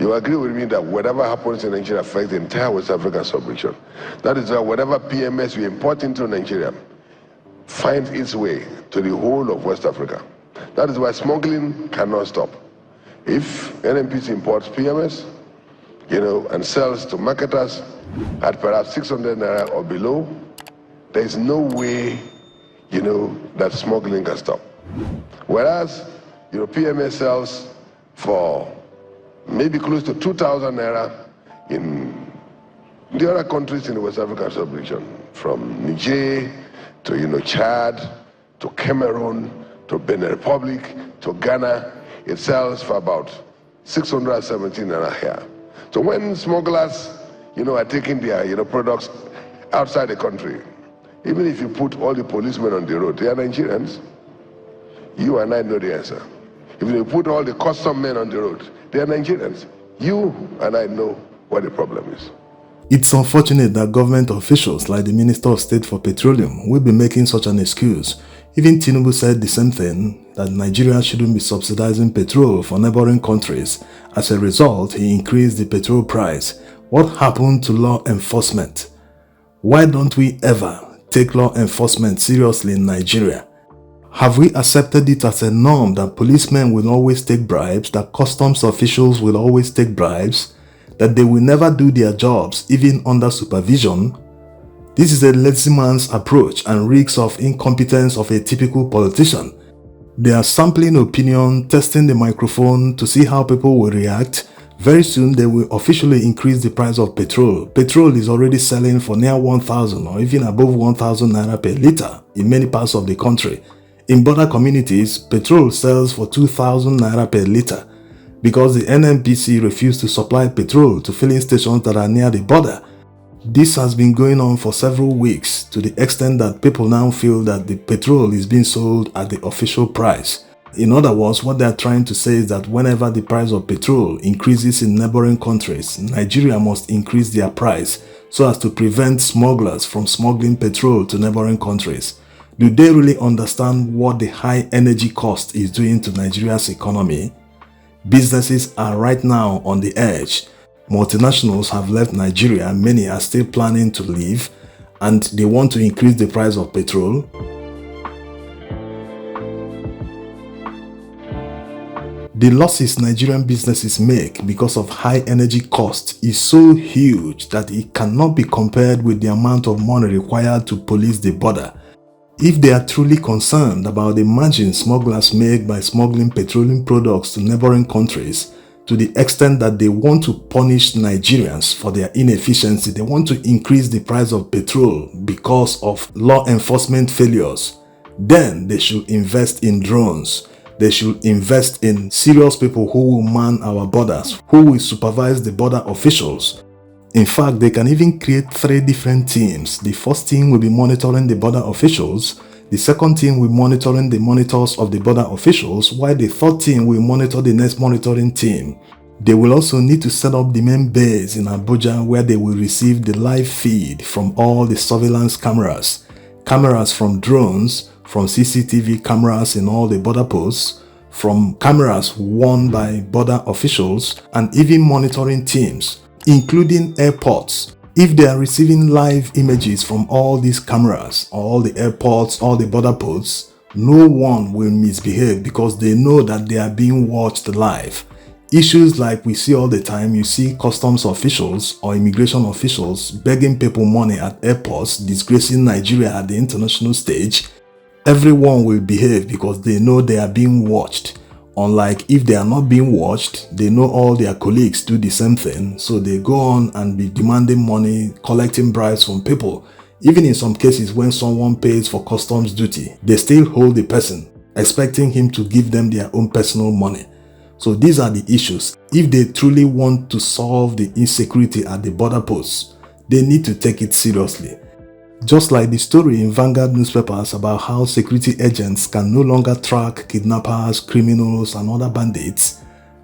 You agree with me that whatever happens in Nigeria affects the entire West African sub-region. That is why whatever PMS we import into Nigeria finds its way to the whole of West Africa. That is why smuggling cannot stop. If NNPC imports PMS, and sells to marketers at perhaps 600 naira or below, there is no way, that smuggling can stop. Whereas, PMS sells for maybe close to 2,000 naira in the other countries in the West African sub-region, from Niger to Chad, to Cameroon, to Benin Republic, to Ghana. It sells for about 617 naira here. So when smugglers, are taking their, products outside the country, even if you put all the policemen on the road, they are Nigerians. You and I know the answer. If you put all the custom men on the road, they are Nigerians. You and I know what the problem is. It's unfortunate that government officials like the Minister of State for Petroleum will be making such an excuse. Even Tinubu said the same thing, that Nigeria shouldn't be subsidizing petrol for neighboring countries. As a result, he increased the petrol price. What happened to law enforcement? Why don't we ever take law enforcement seriously in Nigeria? Have we accepted it as a norm that policemen will always take bribes, that customs officials will always take bribes, that they will never do their jobs even under supervision? This is a lazy man's approach and reeks of incompetence of a typical politician. They are sampling opinion, testing the microphone to see how people will react. Very soon they will officially increase the price of petrol. Petrol is already selling for near 1,000 or even above 1,000 naira per liter in many parts of the country. In border communities, petrol sells for 2,000 naira per liter because the NNPC refused to supply petrol to filling stations that are near the border. This has been going on for several weeks to the extent that people now feel that the petrol is being sold at the official price. In other words, what they are trying to say is that whenever the price of petrol increases in neighboring countries, Nigeria must increase their price so as to prevent smugglers from smuggling petrol to neighboring countries. Do they really understand what the high energy cost is doing to Nigeria's economy? Businesses are right now on the edge. Multinationals have left Nigeria, many are still planning to leave, and they want to increase the price of petrol. The losses Nigerian businesses make because of high energy cost is so huge that it cannot be compared with the amount of money required to police the border. If they are truly concerned about the margin smugglers make by smuggling petroleum products to neighboring countries, to the extent that they want to punish Nigerians for their inefficiency, they want to increase the price of petrol because of law enforcement failures, then they should invest in drones. They should invest in serious people who will man our borders, who will supervise the border officials. In fact, they can even create 3 different teams. The first team will be monitoring the border officials. The second team will be monitoring the monitors of the border officials, while the third team will monitor the next monitoring team. They will also need to set up the main base in Abuja where they will receive the live feed from all the surveillance cameras. Cameras from drones, from CCTV cameras in all the border posts, from cameras worn by border officials, and even monitoring teams, including airports. If they are receiving live images from all these cameras, all the airports, all the border posts, no one will misbehave because they know that they are being watched live. Issues like we see all the time, you see customs officials or immigration officials begging people money at airports, disgracing Nigeria at the international stage. Everyone will behave because they know they are being watched. Unlike if they are not being watched, they know all their colleagues do the same thing, so they go on and be demanding money, collecting bribes from people. Even in some cases when someone pays for customs duty, they still hold the person, expecting him to give them their own personal money. So these are the issues. If they truly want to solve the insecurity at the border posts, they need to take it seriously. Just like the story in Vanguard newspapers about how security agents can no longer track kidnappers, criminals, and other bandits,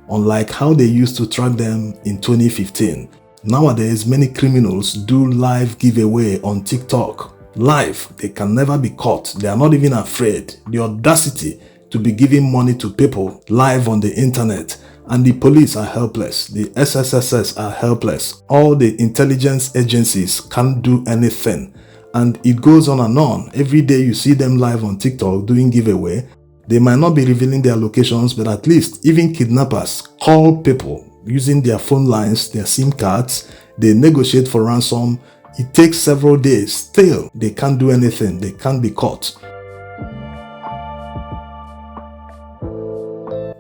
unlike how they used to track them in 2015. Nowadays, many criminals do live giveaway on TikTok. Live, they can never be caught. They are not even afraid. The audacity to be giving money to people live on the internet And the police are helpless, the SSSS are helpless, all the intelligence agencies can't do anything. And it goes on and on. Every day you see them live on TikTok doing giveaway. They might not be revealing their locations, but at least even kidnappers call people using their phone lines, their SIM cards, they negotiate for ransom. It takes several days. Still, they can't do anything. They can't be caught.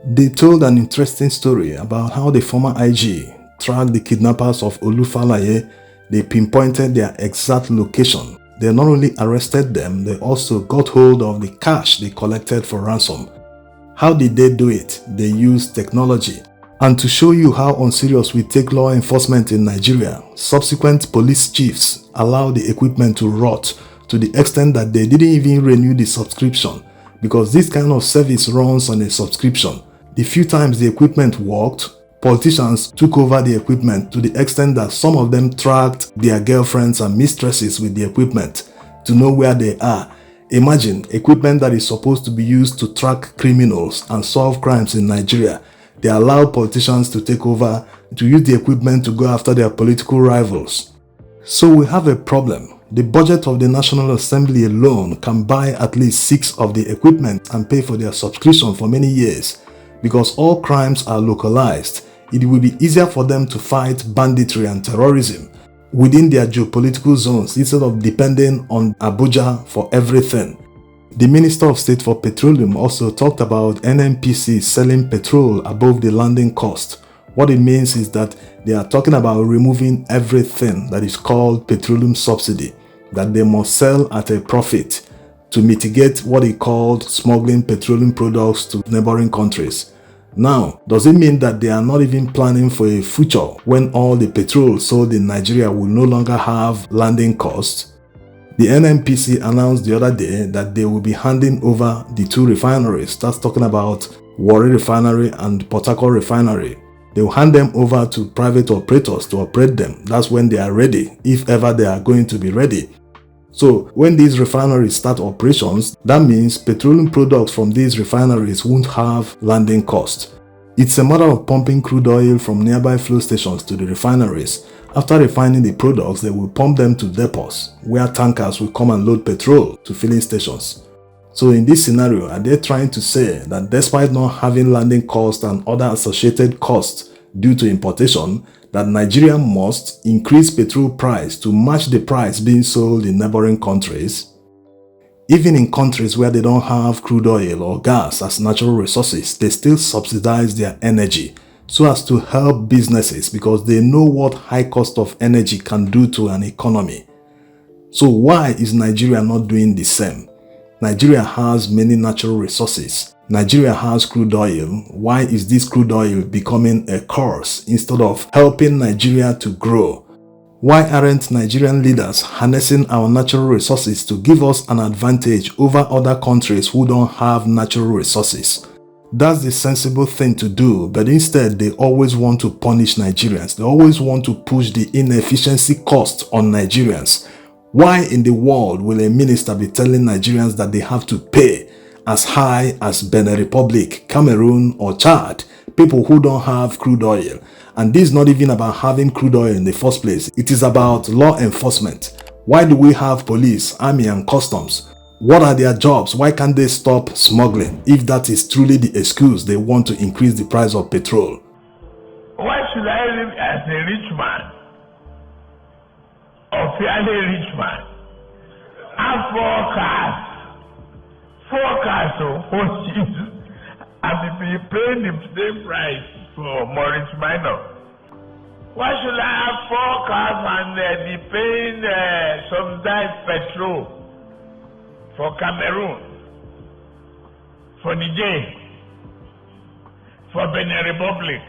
They told an interesting story about how the former IG tracked the kidnappers of Olufalaye. They pinpointed their exact location. They not only arrested them, they also got hold of the cash they collected for ransom. How did they do it? They used technology. And to show you how unserious we take law enforcement in Nigeria, subsequent police chiefs allowed the equipment to rot to the extent that they didn't even renew the subscription, because this kind of service runs on a subscription. The few times the equipment worked, politicians took over the equipment to the extent that some of them tracked their girlfriends and mistresses with the equipment to know where they are. Imagine equipment that is supposed to be used to track criminals and solve crimes in Nigeria. They allowed politicians to take over, to use the equipment to go after their political rivals. So we have a problem. The budget of the National Assembly alone can buy at least 6 of the equipment and pay for their subscription for many years. Because all crimes are localized, it will be easier for them to fight banditry and terrorism within their geopolitical zones instead of depending on Abuja for everything. The Minister of State for Petroleum also talked about NNPC selling petrol above the landing cost. What it means is that they are talking about removing everything that is called petroleum subsidy, that they must sell at a profit to mitigate what he called smuggling petroleum products to neighboring countries. Now, does it mean that they are not even planning for a future when all the petrol sold in Nigeria will no longer have landing costs? The NNPC announced the other day that they will be handing over the 2 refineries. That's talking about Warri Refinery and Port Harcourt Refinery. They will hand them over to private operators to operate them. That's when they are ready, if ever they are going to be ready. So when these refineries start operations, that means petroleum products from these refineries won't have landing cost. It's a matter of pumping crude oil from nearby flow stations to the refineries. After refining the products, they will pump them to depots, where tankers will come and load petrol to filling stations. So in this scenario, are they trying to say that despite not having landing costs and other associated costs due to importation, that Nigeria must increase petrol price to match the price being sold in neighboring countries? Even in countries where they don't have crude oil or gas as natural resources, they still subsidize their energy so as to help businesses, because they know what high cost of energy can do to an economy. So why is Nigeria not doing the same? Nigeria has many natural resources. Nigeria has crude oil. Why is this crude oil becoming a curse instead of helping Nigeria to grow? Why aren't Nigerian leaders harnessing our natural resources to give us an advantage over other countries who don't have natural resources? That's the sensible thing to do, but instead they always want to punish Nigerians. They always want to push the inefficiency cost on Nigerians. Why in the world will a minister be telling Nigerians that they have to pay as high as Benin Republic, Cameroon or Chad, people who don't have crude oil? And this is not even about having crude oil in the first place. It is about law enforcement. Why do we have police, army and customs? What are their jobs? Why can't they stop smuggling if that is truly the excuse they want to increase the price of petrol? Why should I live as a rich man, or fairly rich man, have 4 cars, and be paying the same price for Morris Minor? Why should I have 4 cars and be paying subsidized petrol for Cameroon, for Niger, for Benin Republic?